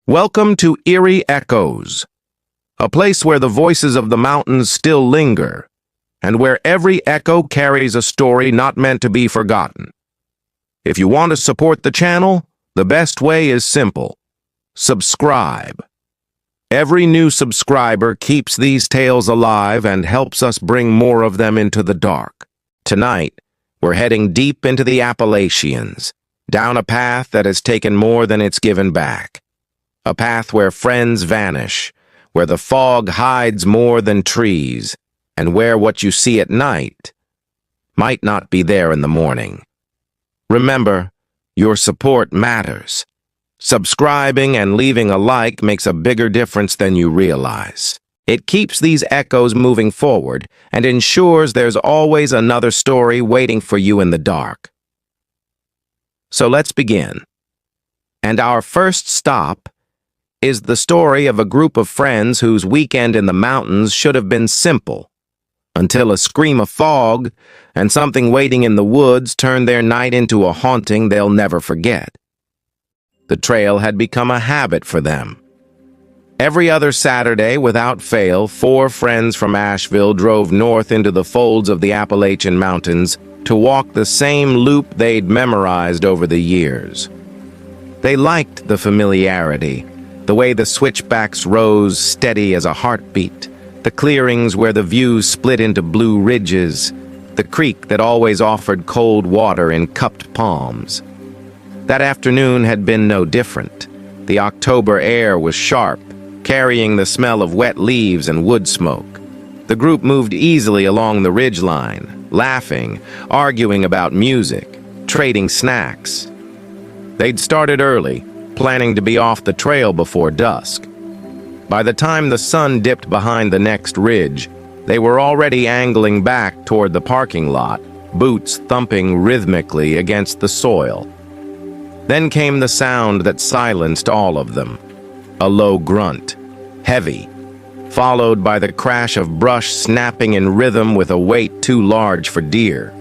Welcome to Eerie Echoes, a place where the voices of the mountains still linger, and where every echo carries a story not meant to be forgotten. If you want to support the channel, the best way is simple. Subscribe. Every new subscriber keeps these tales alive and helps us bring more of them into the dark. Tonight, we're heading deep into the Appalachians, down a path that has taken more than it's given back. A path where friends vanish, where the fog hides more than trees, and where what you see at night might not be there in the morning. Remember, your support matters. Subscribing and leaving a like makes a bigger difference than you realize. It keeps these echoes moving forward and ensures there's always another story waiting for you in the dark. So let's begin. And our first stop is the story of a group of friends whose weekend in the mountains should have been simple, until a scream of fog and something waiting in the woods turned their night into a haunting they'll never forget. The trail had become a habit for them. Every other Saturday, without fail, 4 friends from Asheville drove north into the folds of the Appalachian Mountains to walk the same loop they'd memorized over the years. They liked the familiarity, the way the switchbacks rose steady as a heartbeat, the clearings where the views split into blue ridges, the creek that always offered cold water in cupped palms. That afternoon had been no different. The October air was sharp, carrying the smell of wet leaves and wood smoke. The group moved easily along the ridgeline, laughing, arguing about music, trading snacks. They'd started early, planning to be off the trail before dusk. By the time the sun dipped behind the next ridge, they were already angling back toward the parking lot, boots thumping rhythmically against the soil. Then came the sound that silenced all of them. A low grunt, heavy, followed by the crash of brush snapping in rhythm with a weight too large for deer.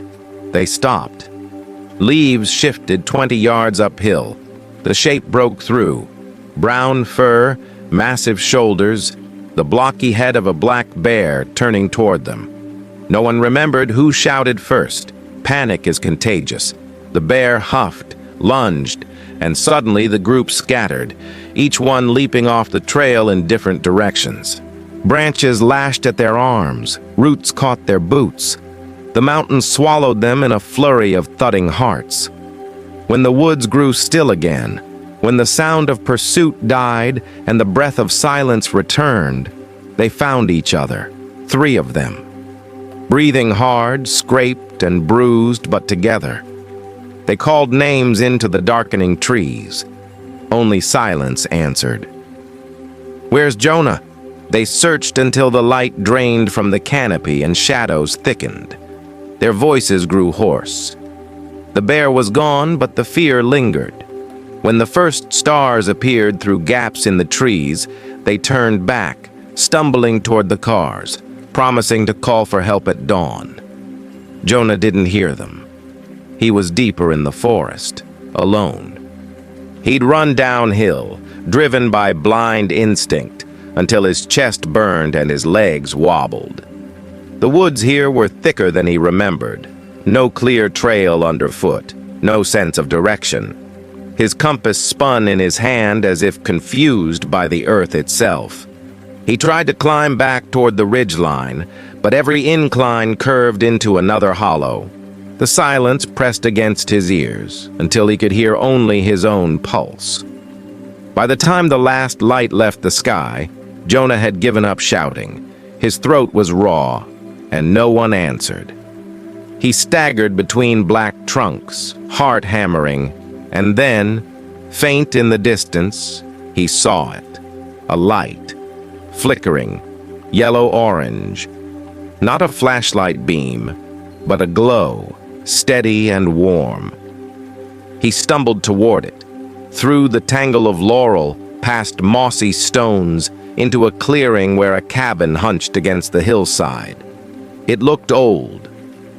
They stopped. Leaves shifted 20 yards uphill. The shape broke through. Brown fur, massive shoulders, the blocky head of a black bear turning toward them. No one remembered who shouted first. Panic is contagious. The bear huffed, lunged, and suddenly the group scattered, each one leaping off the trail in different directions. Branches lashed at their arms, roots caught their boots. The mountains swallowed them in a flurry of thudding hearts. When the woods grew still again, when the sound of pursuit died and the breath of silence returned, they found each other, 3 of them. Breathing hard, scraped and bruised, but together. They called names into the darkening trees. Only silence answered. "Where's Jonah?" They searched until the light drained from the canopy and shadows thickened. Their voices grew hoarse. The bear was gone, but the fear lingered. When the first stars appeared through gaps in the trees, they turned back, stumbling toward the cars, promising to call for help at dawn. Jonah didn't hear them. He was deeper in the forest, alone. He'd run downhill, driven by blind instinct, until his chest burned and his legs wobbled. The woods here were thicker than he remembered. No clear trail underfoot, no sense of direction. His compass spun in his hand as if confused by the earth itself. He tried to climb back toward the ridgeline, but every incline curved into another hollow. The silence pressed against his ears until he could hear only his own pulse. By the time the last light left the sky, Jonah had given up shouting. His throat was raw, and no one answered. He staggered between black trunks, heart hammering, and then, faint in the distance, he saw it. A light, flickering, yellow-orange. Not a flashlight beam, but a glow, steady and warm. He stumbled toward it, through the tangle of laurel, past mossy stones, into a clearing where a cabin hunched against the hillside. It looked old.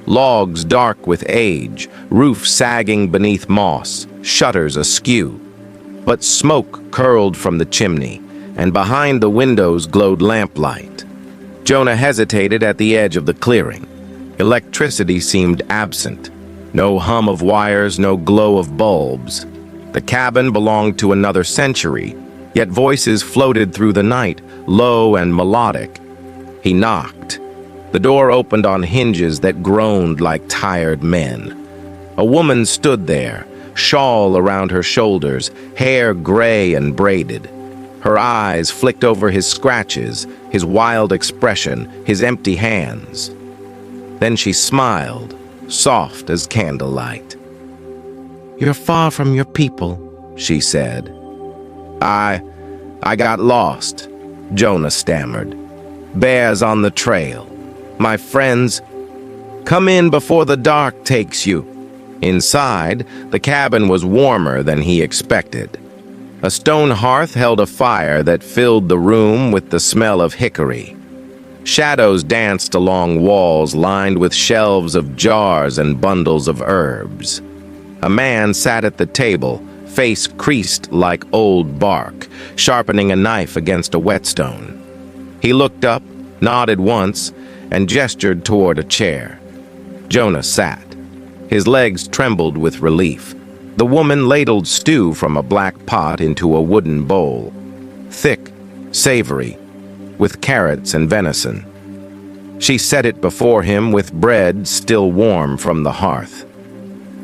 Logs dark with age, roof sagging beneath moss, shutters askew. but smoke curled from the chimney, and behind the windows glowed lamplight. Jonah hesitated at the edge of the clearing. Electricity seemed absent. No hum of wires, no glow of bulbs. The cabin belonged to another century, yet voices floated through the night, low and melodic. He knocked. The door opened on hinges that groaned like tired men. A woman stood there, shawl around her shoulders, hair gray and braided. Her eyes flicked over his scratches, his wild expression, his empty hands. Then she smiled, soft as candlelight. "You're far from your people," she said. I got lost," Jonah stammered. "Bears on the trail. My friends, come in before the dark takes you." Inside, the cabin was warmer than he expected. A stone hearth held a fire that filled the room with the smell of hickory. Shadows danced along walls lined with shelves of jars and bundles of herbs. A man sat at the table, face creased like old bark, sharpening a knife against a whetstone. He looked up, nodded once, and gestured toward a chair. Jonah sat. His legs trembled with relief. The woman ladled stew from a black pot into a wooden bowl. Thick, savory, with carrots and venison. She set it before him with bread still warm from the hearth.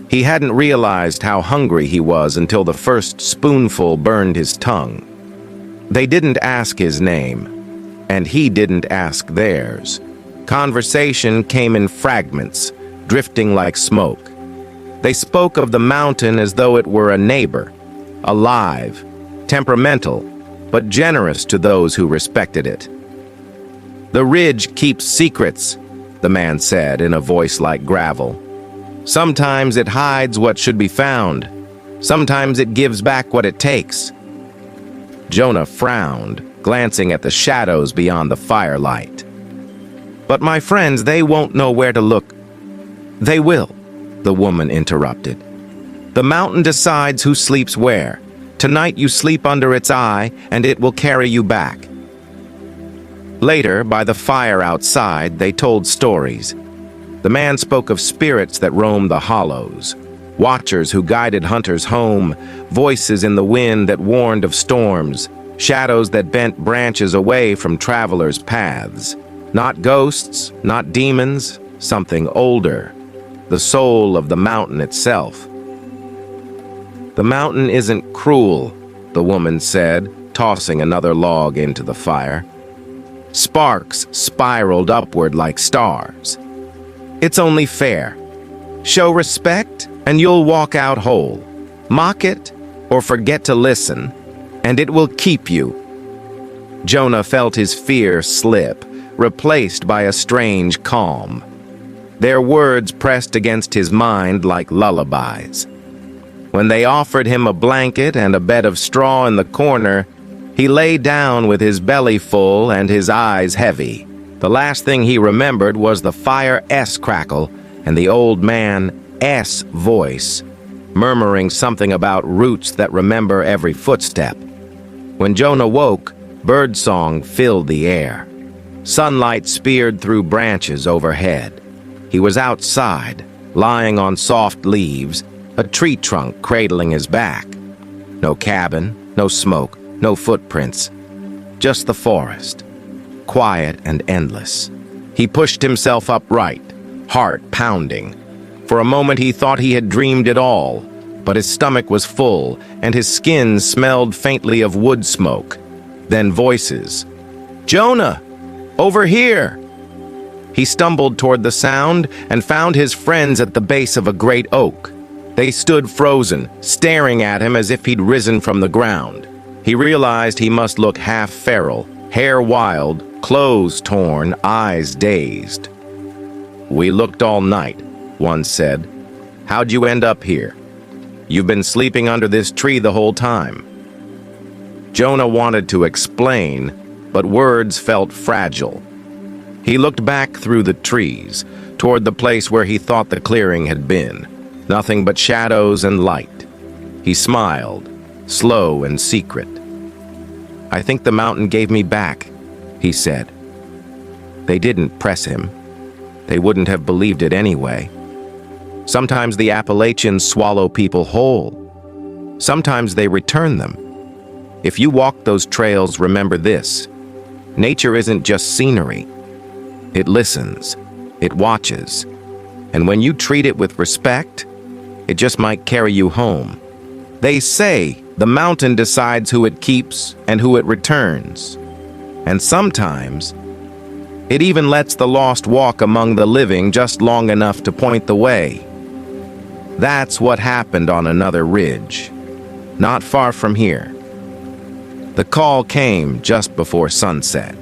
He hadn't realized how hungry he was until the first spoonful burned his tongue. They didn't ask his name, and he didn't ask theirs. Conversation came in fragments, drifting like smoke. They spoke of the mountain as though it were a neighbor, alive, temperamental, but generous to those who respected it. "The ridge keeps secrets," the man said in a voice like gravel. "Sometimes it hides what should be found. Sometimes it gives back what it takes." Jonah frowned, glancing at the shadows beyond the firelight. "But my friends, they won't know where to look." "They will," the woman interrupted. "The mountain decides who sleeps where. Tonight you sleep under its eye, and it will carry you back." Later, by the fire outside, they told stories. The man spoke of spirits that roamed the hollows, watchers who guided hunters home, voices in the wind that warned of storms, shadows that bent branches away from travelers' paths. Not ghosts, not demons, something older, the soul of the mountain itself. "The mountain isn't cruel," the woman said, tossing another log into the fire. Sparks spiraled upward like stars. "It's only fair. Show respect, and you'll walk out whole. Mock it, or forget to listen, and it will keep you." Jonah felt his fear slip, replaced by a strange calm. Their words pressed against his mind like lullabies. When they offered him a blanket and a bed of straw in the corner, he lay down with his belly full and his eyes heavy. The last thing he remembered was the fire's crackle and the old man's voice, murmuring something about roots that remember every footstep. When Jonah woke, birdsong filled the air. Sunlight speared through branches overhead. He was outside, lying on soft leaves, a tree trunk cradling his back. No cabin, no smoke, no footprints, just the forest, quiet and endless. He pushed himself upright, heart pounding. For a moment he thought he had dreamed it all, but his stomach was full and his skin smelled faintly of wood smoke. Then voices. "Jonah! Over here!" He stumbled toward the sound and found his friends at the base of a great oak. They stood frozen, staring at him as if he'd risen from the ground. He realized he must look half feral, hair wild, clothes torn, eyes dazed. "We looked all night," one said. "How'd you end up here? You've been sleeping under this tree the whole time." Jonah wanted to explain, but words felt fragile. He looked back through the trees, toward the place where he thought the clearing had been. Nothing but shadows and light. He smiled, slow and secret. "I think the mountain gave me back," he said. They didn't press him. They wouldn't have believed it anyway. Sometimes the Appalachians swallow people whole. Sometimes they return them. If you walk those trails, remember this: nature isn't just scenery. It listens, it watches, and when you treat it with respect, it just might carry you home. They say the mountain decides who it keeps and who it returns. And sometimes, it even lets the lost walk among the living just long enough to point the way. That's what happened on another ridge, not far from here. The call came just before sunset.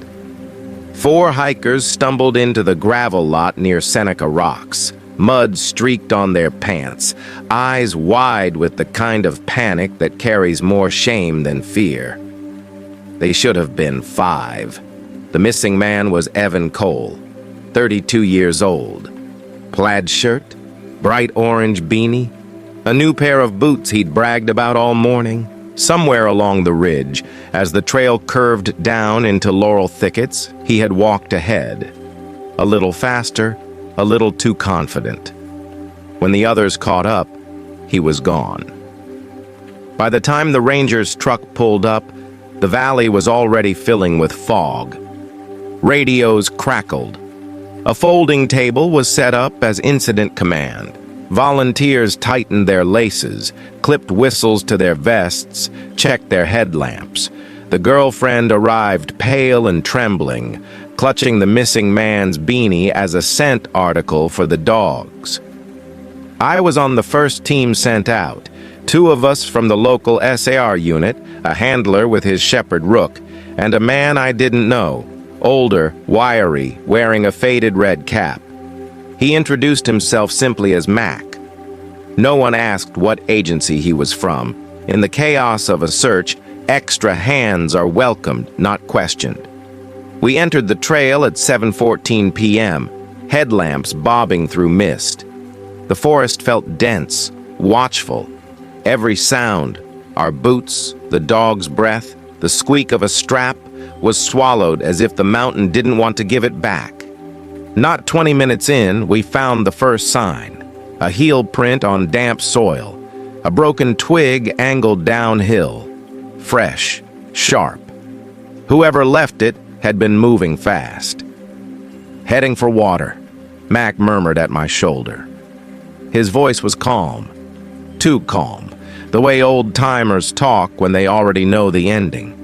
4 hikers stumbled into the gravel lot near Seneca Rocks. Mud streaked on their pants, eyes wide with the kind of panic that carries more shame than fear. They should have been 5. The missing man was Evan Cole, 32 years old. Plaid shirt, bright orange beanie, a new pair of boots he'd bragged about all morning. Somewhere along the ridge, as the trail curved down into laurel thickets, he had walked ahead. A little faster, a little too confident. When the others caught up, he was gone. By the time the ranger's truck pulled up, the valley was already filling with fog. Radios crackled. A folding table was set up as incident command. Volunteers tightened their laces, clipped whistles to their vests, checked their headlamps. The girlfriend arrived pale and trembling, clutching the missing man's beanie as a scent article for the dogs. I was on the first team sent out, 2 of us from the local SAR unit, a handler with his shepherd rook, and a man I didn't know, older, wiry, wearing a faded red cap. He introduced himself simply as Mac. No one asked what agency he was from. In the chaos of a search, extra hands are welcomed, not questioned. We entered the trail at 7:14 p.m., headlamps bobbing through mist. The forest felt dense, watchful. Every sound, our boots, the dog's breath, the squeak of a strap, was swallowed as if the mountain didn't want to give it back. Not 20 minutes in, we found the first sign, a heel print on damp soil, a broken twig angled downhill, fresh, sharp. Whoever left it had been moving fast. "Heading for water," Mac murmured at my shoulder. His voice was calm, too calm, the way old-timers talk when they already know the ending.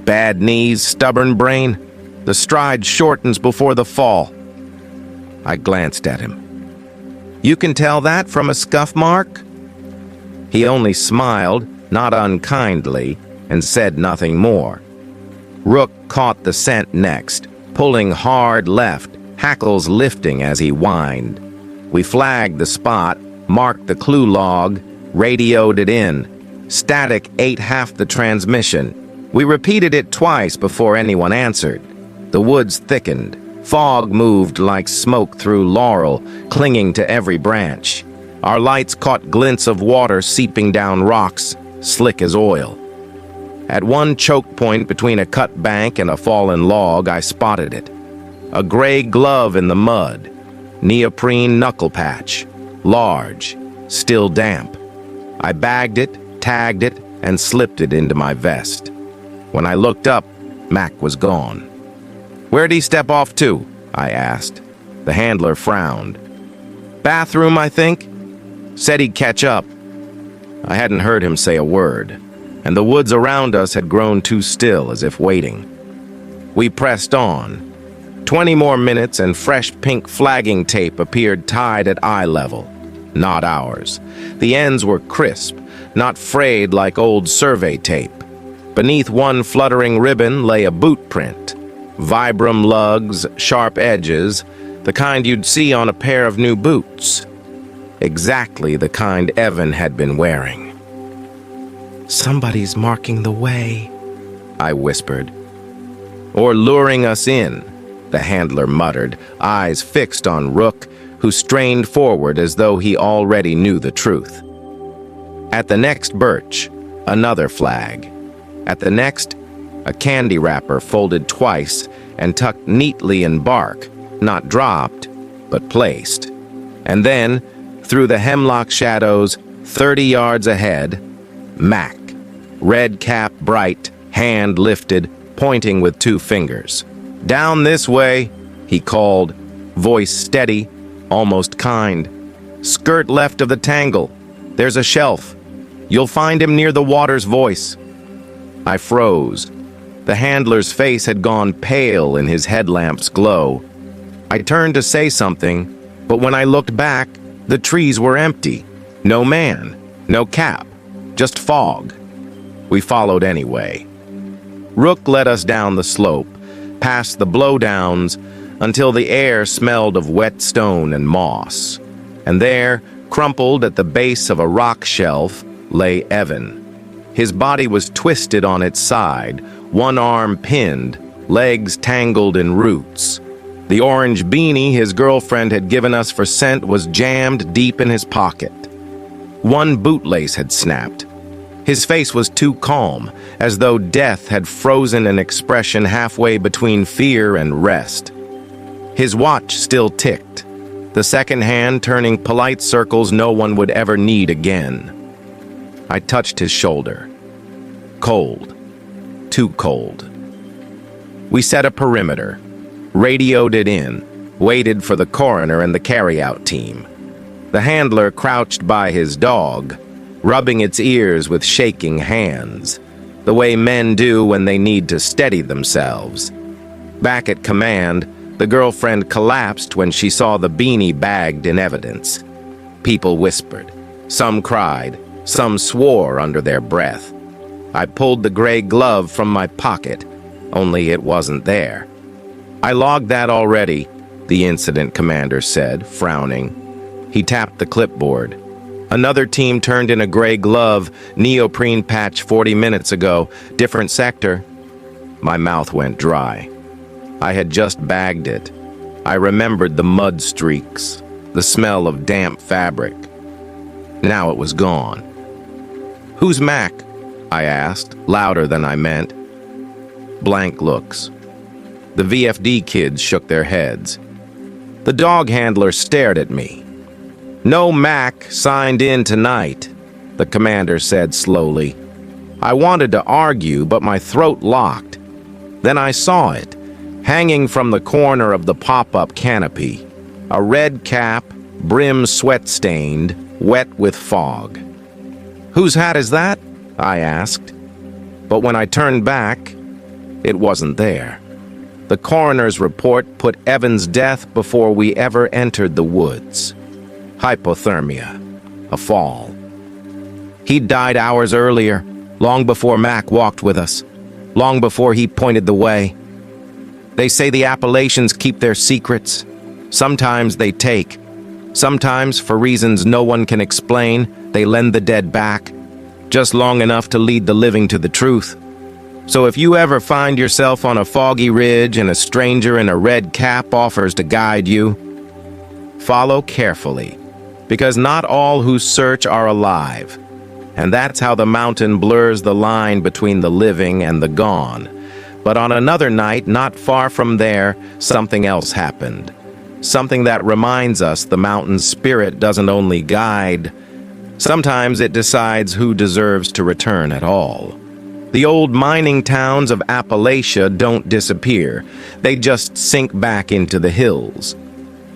"Bad knees, stubborn brain, the stride shortens before the fall." I glanced at him. "You can tell that from a scuff mark?" He only smiled, not unkindly, and said nothing more. Rook caught the scent next, pulling hard left, hackles lifting as he whined. We flagged the spot, marked the clue log, radioed it in. Static ate half the transmission. We repeated it twice before anyone answered. The woods thickened. Fog moved like smoke through laurel, clinging to every branch. Our lights caught glints of water seeping down rocks, slick as oil. At one choke point between a cut bank and a fallen log, I spotted it. A gray glove in the mud, neoprene knuckle patch, large, still damp. I bagged it, tagged it, and slipped it into my vest. When I looked up, Mac was gone. "Where'd he step off to?" I asked. The handler frowned. "Bathroom, I think. Said he'd catch up." I hadn't heard him say a word, and the woods around us had grown too still, as if waiting. We pressed on. 20 more minutes and fresh pink flagging tape appeared tied at eye level. Not ours. The ends were crisp, not frayed like old survey tape. Beneath one fluttering ribbon lay a boot print. Vibram lugs, sharp edges, the kind you'd see on a pair of new boots. Exactly the kind Evan had been wearing. "Somebody's marking the way," I whispered. "Or luring us in," the handler muttered, eyes fixed on Rook, who strained forward as though he already knew the truth. At the next birch, Another flag. At the next, a candy wrapper folded twice and tucked neatly in bark, not dropped, but placed. And then, through the hemlock shadows, 30 yards ahead, Mac. Red cap bright, hand lifted, pointing with 2 fingers. "Down this way," he called, voice steady, almost kind. "Skirt left of the tangle. There's a shelf. You'll find him near the water's voice." I froze. The handler's face had gone pale in his headlamp's glow. I turned to say something, but when I looked back, the trees were empty. No man, no cap, just fog. We followed anyway. Rook led us down the slope, past the blowdowns, until the air smelled of wet stone and moss. And there, crumpled at the base of a rock shelf, lay Evan. His body was twisted on its side, one arm pinned, legs tangled in roots. The orange beanie his girlfriend had given us for scent was jammed deep in his pocket. One bootlace had snapped. His face was too calm, as though death had frozen an expression halfway between fear and rest. His watch still ticked, the second hand turning polite circles no one would ever need again. I touched his shoulder. Cold. Too cold. We set a perimeter, radioed it in, waited for the coroner and the carry-out team. The handler crouched by his dog, rubbing its ears with shaking hands, the way men do when they need to steady themselves. Back at command, the girlfriend collapsed when she saw the beanie bagged in evidence. People whispered. Some cried. Some swore under their breath. I pulled the gray glove from my pocket, only it wasn't there. "I logged that already," the incident commander said, frowning. He tapped the clipboard. "Another team turned in a gray glove, neoprene patch 40 minutes ago, different sector." My mouth went dry. I had just bagged it. I remembered the mud streaks, the smell of damp fabric. Now it was gone. "Who's Mac?" I asked, louder than I meant. Blank looks. The VFD kids shook their heads. The dog handler stared at me. "No Mac signed in tonight," the commander said slowly. I wanted to argue, but my throat locked. Then I saw it, hanging from the corner of the pop-up canopy. A red cap, brim sweat-stained, wet with fog. "Whose hat is that?" I asked. But when I turned back, it wasn't there. The coroner's report put Evan's death before we ever entered the woods. Hypothermia. A fall. He'd died hours earlier, long before Mac walked with us, long before he pointed the way. They say the Appalachians keep their secrets. Sometimes they take. Sometimes, for reasons no one can explain, they lend the dead back, just long enough to lead the living to the truth. So if you ever find yourself on a foggy ridge and a stranger in a red cap offers to guide you, follow carefully, because not all who search are alive. And that's how the mountain blurs the line between the living and the gone. But on another night, not far from there, something else happened. Something that reminds us the mountain's spirit doesn't only guide. Sometimes it decides who deserves to return at all. The old mining towns of Appalachia don't disappear. They just sink back into the hills.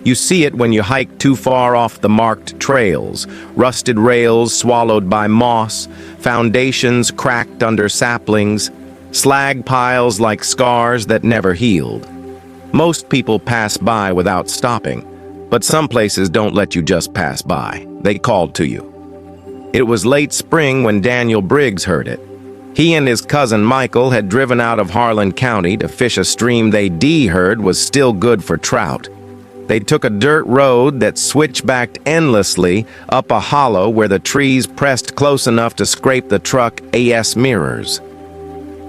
You see it when you hike too far off the marked trails, rusted rails swallowed by moss, foundations cracked under saplings, slag piles like scars that never healed. Most people pass by without stopping, but some places don't let you just pass by. They call to you. It was late spring when Daniel Briggs heard it. He and his cousin Michael had driven out of Harlan County to fish a stream they heard was still good for trout. They took a dirt road that switchbacked endlessly up a hollow where the trees pressed close enough to scrape the truck AS mirrors.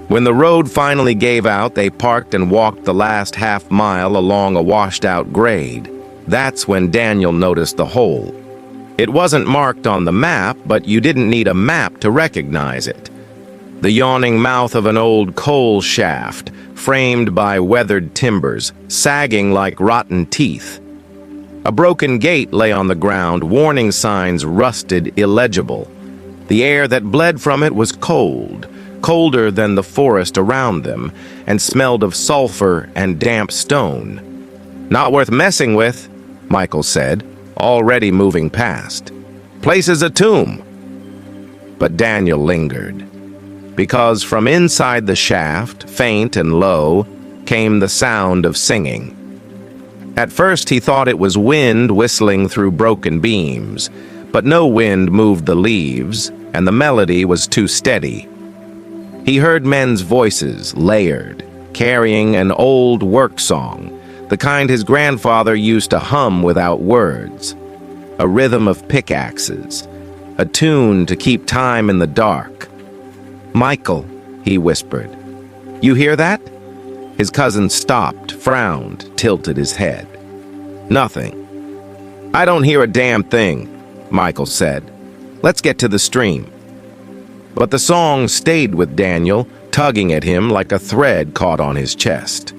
When the road finally gave out, they parked and walked the last half mile along a washed-out grade. That's when Daniel noticed the hole. It wasn't marked on the map, but you didn't need a map to recognize it. The yawning mouth of an old coal shaft, framed by weathered timbers, sagging like rotten teeth. A broken gate lay on the ground, warning signs rusted illegible. The air that bled from it was cold, colder than the forest around them, and smelled of sulfur and damp stone. "Not worth messing with," Michael said, already moving past. "Place is a tomb." But Daniel lingered, because from inside the shaft, faint and low, came the sound of singing. At first he thought it was wind whistling through broken beams, but no wind moved the leaves, and the melody was too steady. He heard men's voices, layered, carrying an old work song, the kind his grandfather used to hum without words. A rhythm of pickaxes, a tune to keep time in the dark. "Michael," he whispered, "you hear that?" His cousin stopped, frowned, tilted his head. "Nothing." "I don't hear a damn thing," Michael said. "Let's get to the stream." But the song stayed with Daniel, tugging at him like a thread caught on his chest.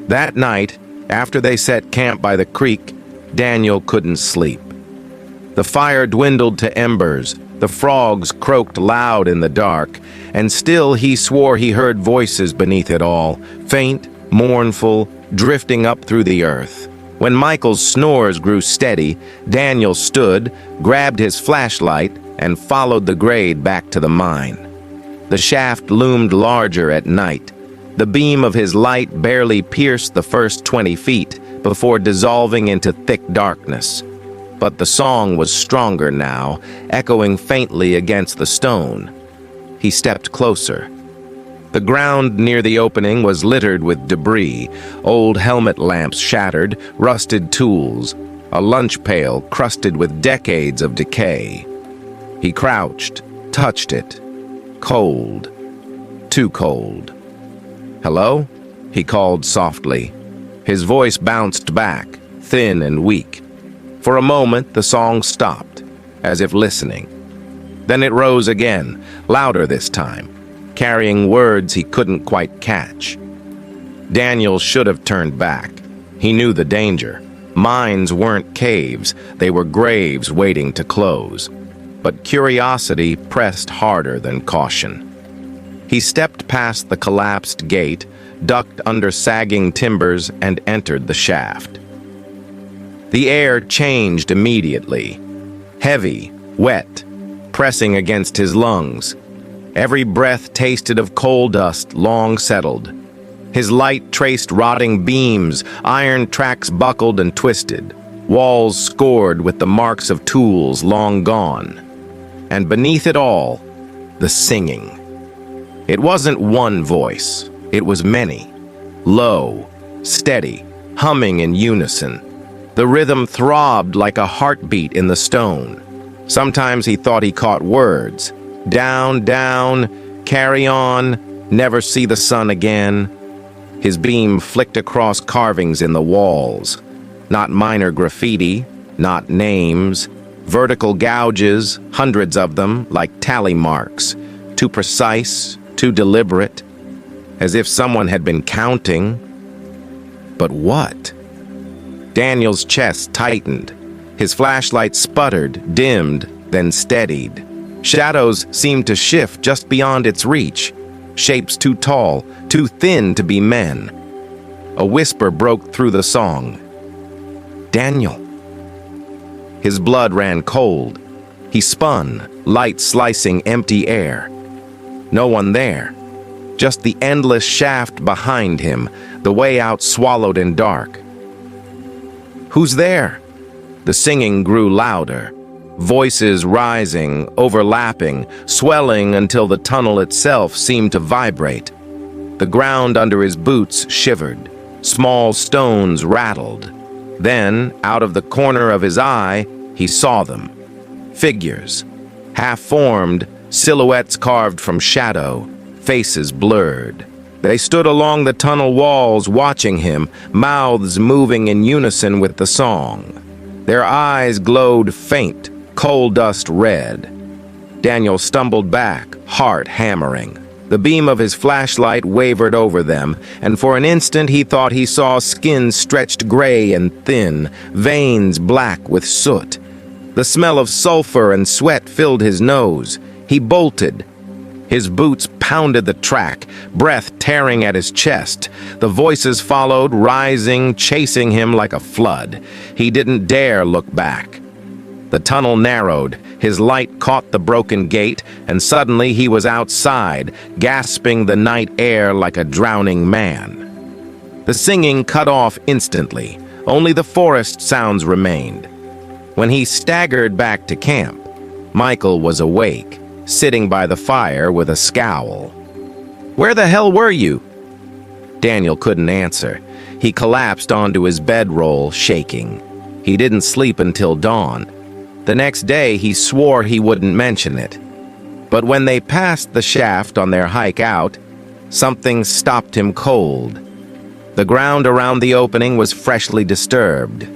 That night, after they set camp by the creek, Daniel couldn't sleep. The fire dwindled to embers, the frogs croaked loud in the dark, and still he swore he heard voices beneath it all, faint, mournful, drifting up through the earth. When Michael's snores grew steady, Daniel stood, grabbed his flashlight, and followed the grade back to the mine. The shaft loomed larger at night. The beam of his light barely pierced the first 20 feet before dissolving into thick darkness. But the song was stronger now, echoing faintly against the stone. He stepped closer. The ground near the opening was littered with debris, old helmet lamps shattered, rusted tools, a lunch pail crusted with decades of decay. He crouched, touched it. Cold. Too cold. "Hello?" he called softly. His voice bounced back, thin and weak. For a moment, the song stopped, as if listening. Then it rose again, louder this time, carrying words he couldn't quite catch. Daniel should have turned back. He knew the danger. Mines weren't caves, they were graves waiting to close. But curiosity pressed harder than caution. He stepped past the collapsed gate, ducked under sagging timbers, and entered the shaft. The air changed immediately. Heavy, wet, pressing against his lungs. Every breath tasted of coal dust long settled. His light traced rotting beams, iron tracks buckled and twisted, walls scored with the marks of tools long gone. And beneath it all, the singing. It wasn't one voice, it was many. Low, steady, humming in unison. The rhythm throbbed like a heartbeat in the stone. Sometimes he thought he caught words. Down, down, carry on, never see the sun again. His beam flicked across carvings in the walls. Not minor graffiti, not names. Vertical gouges, hundreds of them, like tally marks. Too precise, too deliberate. As if someone had been counting. But what? Daniel's chest tightened. His flashlight sputtered, dimmed, then steadied. Shadows seemed to shift just beyond its reach. Shapes too tall, too thin to be men. A whisper broke through the song. "Daniel." His blood ran cold. He spun, light slicing empty air. No one there. Just the endless shaft behind him, the way out swallowed in dark. "Who's there?" The singing grew louder. Voices rising, overlapping, swelling until the tunnel itself seemed to vibrate. The ground under his boots shivered. Small stones rattled. Then, out of the corner of his eye, he saw them. Figures. Half-formed, silhouettes carved from shadow, faces blurred. They stood along the tunnel walls watching him, mouths moving in unison with the song. Their eyes glowed faint, coal dust red. Daniel stumbled back, heart hammering. The beam of his flashlight wavered over them, and for an instant he thought he saw skin stretched gray and thin, veins black with soot. The smell of sulfur and sweat filled his nose. He bolted. His boots pounded the track, breath tearing at his chest. The voices followed, rising, chasing him like a flood. He didn't dare look back. The tunnel narrowed, his light caught the broken gate, and suddenly he was outside, gasping the night air like a drowning man. The singing cut off instantly. Only the forest sounds remained. When he staggered back to camp, Michael was awake, sitting by the fire with a scowl. "Where the hell were you?" Daniel couldn't answer. He collapsed onto his bedroll, shaking. He didn't sleep until dawn. The next day, he swore he wouldn't mention it. But when they passed the shaft on their hike out, something stopped him cold. The ground around the opening was freshly disturbed.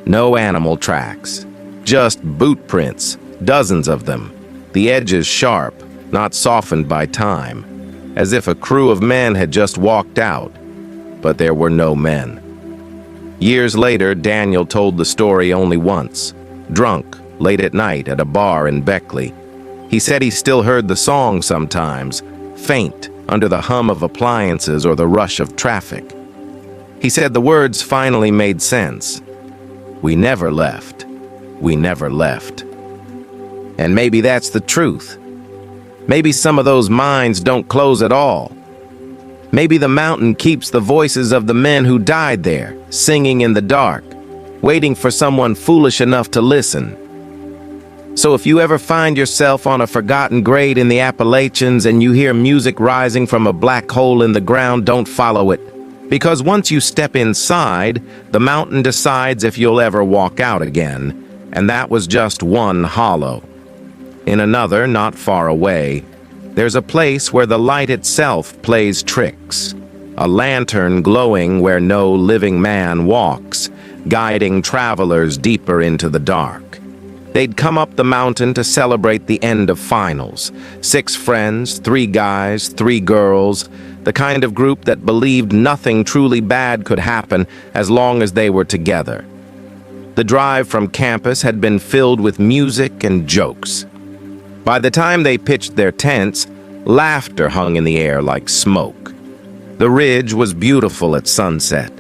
No animal tracks, just boot prints, dozens of them. The edges sharp, not softened by time, as if a crew of men had just walked out. But there were no men. Years later, Daniel told the story only once, drunk, late at night at a bar in Beckley. He said he still heard the song sometimes, faint under the hum of appliances or the rush of traffic. He said the words finally made sense. "We never left. We never left." And maybe that's the truth. Maybe some of those minds don't close at all. Maybe the mountain keeps the voices of the men who died there, singing in the dark, waiting for someone foolish enough to listen. So if you ever find yourself on a forgotten grade in the Appalachians and you hear music rising from a black hole in the ground, don't follow it. Because once you step inside, the mountain decides if you'll ever walk out again. And that was just one hollow. In another, not far away, there's a place where the light itself plays tricks. A lantern glowing where no living man walks, guiding travelers deeper into the dark. They'd come up the mountain to celebrate the end of finals. 6 friends, 3 guys, 3 girls, the kind of group that believed nothing truly bad could happen as long as they were together. The drive from campus had been filled with music and jokes. By the time they pitched their tents, laughter hung in the air like smoke. The ridge was beautiful at sunset.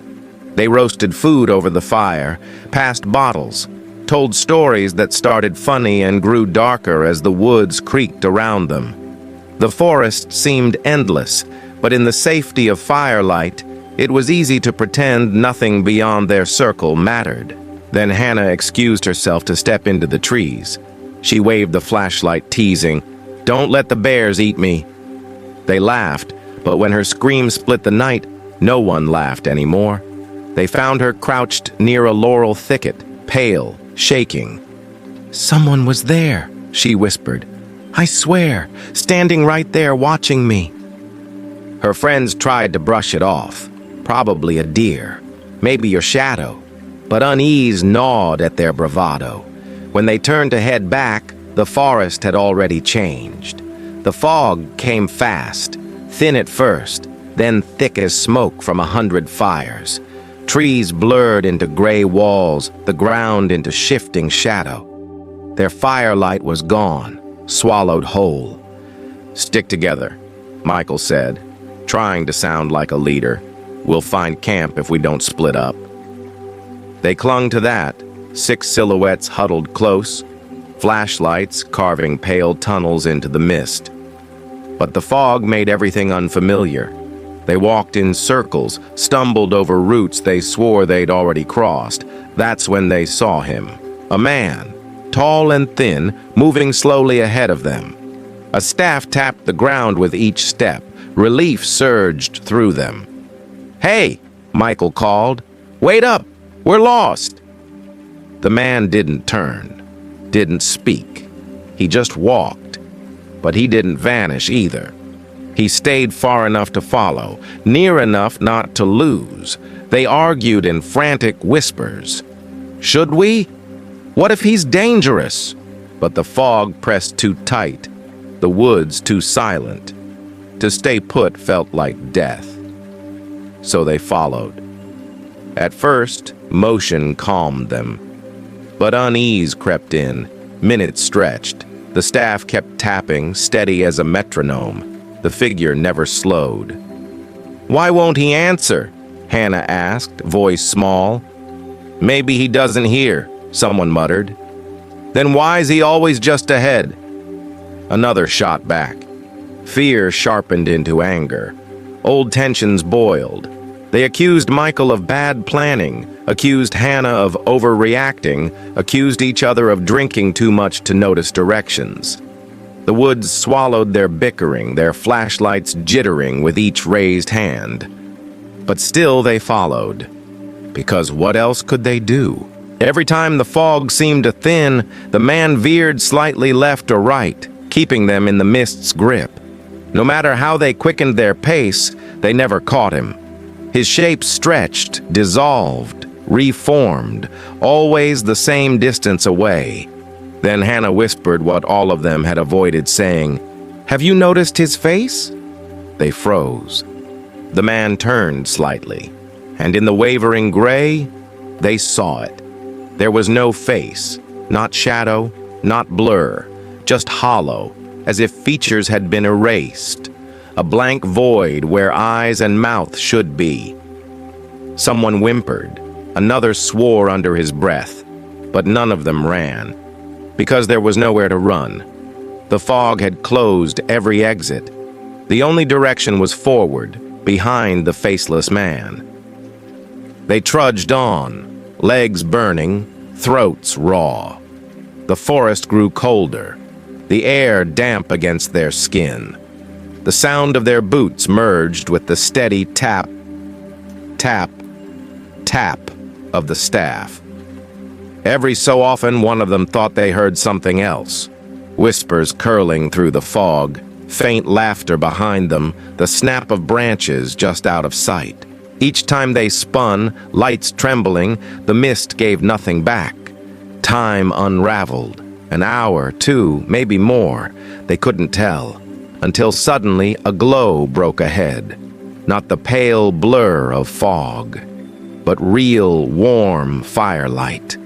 They roasted food over the fire, passed bottles, told stories that started funny and grew darker as the woods creaked around them. The forest seemed endless, but in the safety of firelight, it was easy to pretend nothing beyond their circle mattered. Then Hannah excused herself to step into the trees. She waved the flashlight, teasing, "Don't let the bears eat me." They laughed, but when her scream split the night, no one laughed anymore. They found her crouched near a laurel thicket, pale, shaking. "Someone was there," she whispered. "I swear, standing right there watching me." Her friends tried to brush it off. Probably a deer, maybe your shadow. But unease gnawed at their bravado. When they turned to head back, the forest had already changed. The fog came fast, thin at first, then thick as smoke from 100 fires. Trees blurred into gray walls, the ground into shifting shadow. Their firelight was gone, swallowed whole. "Stick together," Michael said, trying to sound like a leader. "We'll find camp if we don't split up." They clung to that, 6 silhouettes huddled close, flashlights carving pale tunnels into the mist. But the fog made everything unfamiliar. They walked in circles, stumbled over routes they swore they'd already crossed. That's when they saw him. A man, tall and thin, moving slowly ahead of them. A staff tapped the ground with each step. Relief surged through them. "Hey!" Michael called. "Wait up! We're lost!" The man didn't turn, didn't speak. He just walked. But he didn't vanish either. He stayed far enough to follow, near enough not to lose. They argued in frantic whispers. "Should we? What if he's dangerous? But the fog pressed too tight, the woods too silent. To stay put felt like death. So they followed. At first, motion calmed them. But unease crept in, minutes stretched. The staff kept tapping, steady as a metronome. The figure never slowed. "Why won't he answer?" Hannah asked, voice small. "Maybe he doesn't hear," someone muttered. "Then why's he always just ahead?" Another shot back. Fear sharpened into anger. Old tensions boiled. They accused Michael of bad planning, accused Hannah of overreacting, accused each other of drinking too much to notice directions. The woods swallowed their bickering, their flashlights jittering with each raised hand. But still they followed. Because what else could they do? Every time the fog seemed to thin, the man veered slightly left or right, keeping them in the mist's grip. No matter how they quickened their pace, they never caught him. His shape stretched, dissolved, reformed, always the same distance away. Then Hannah whispered what all of them had avoided saying, "Have you noticed his face?" They froze. The man turned slightly, and in the wavering gray, they saw it. There was no face, not shadow, not blur, just hollow, as if features had been erased. A blank void where eyes and mouth should be. Someone whimpered. Another swore under his breath. But none of them ran, because there was nowhere to run. The fog had closed every exit. The only direction was forward, behind the faceless man. They trudged on, legs burning, throats raw. The forest grew colder, the air damp against their skin. The sound of their boots merged with the steady tap, tap, tap of the staff. Every so often, one of them thought they heard something else. Whispers curling through the fog, faint laughter behind them, the snap of branches just out of sight. Each time they spun, lights trembling, the mist gave nothing back. Time unraveled. An hour, two, maybe more. They couldn't tell. Until suddenly a glow broke ahead. Not the pale blur of fog, but real, warm firelight.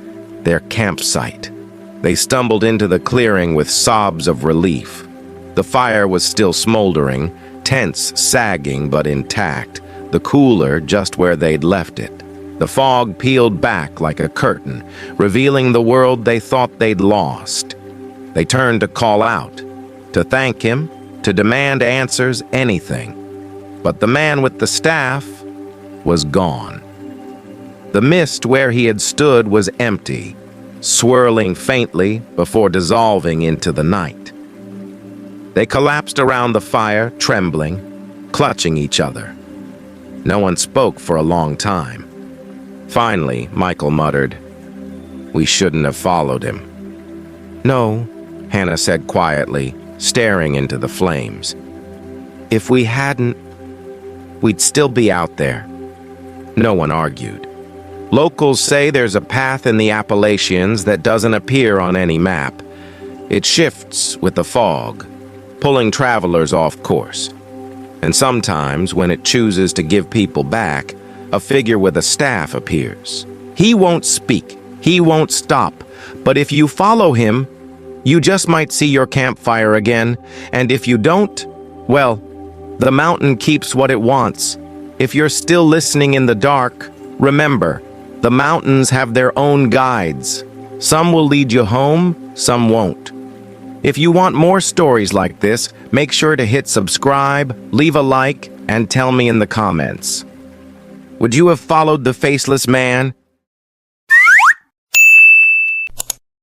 Their campsite. They stumbled into the clearing with sobs of relief. The fire was still smoldering, tents sagging but intact, the cooler just where they'd left it. The fog peeled back like a curtain, revealing the world they thought they'd lost. They turned to call out, to thank him, to demand answers, anything. But the man with the staff was gone. The mist where he had stood was empty, swirling faintly before dissolving into the night. They collapsed around the fire, trembling, clutching each other. No one spoke for a long time. Finally, Michael muttered, "We shouldn't have followed him." "No," Hannah said quietly, staring into the flames. "If we hadn't, we'd still be out there." No one argued. Locals say there's a path in the Appalachians that doesn't appear on any map. It shifts with the fog, pulling travelers off course. And sometimes, when it chooses to give people back, a figure with a staff appears. He won't speak, he won't stop, but if you follow him, you just might see your campfire again, and if you don't, well, the mountain keeps what it wants. If you're still listening in the dark, remember, the mountains have their own guides. Some will lead you home, some won't. If you want more stories like this, make sure to hit subscribe, leave a like, and tell me in the comments. Would you have followed the faceless man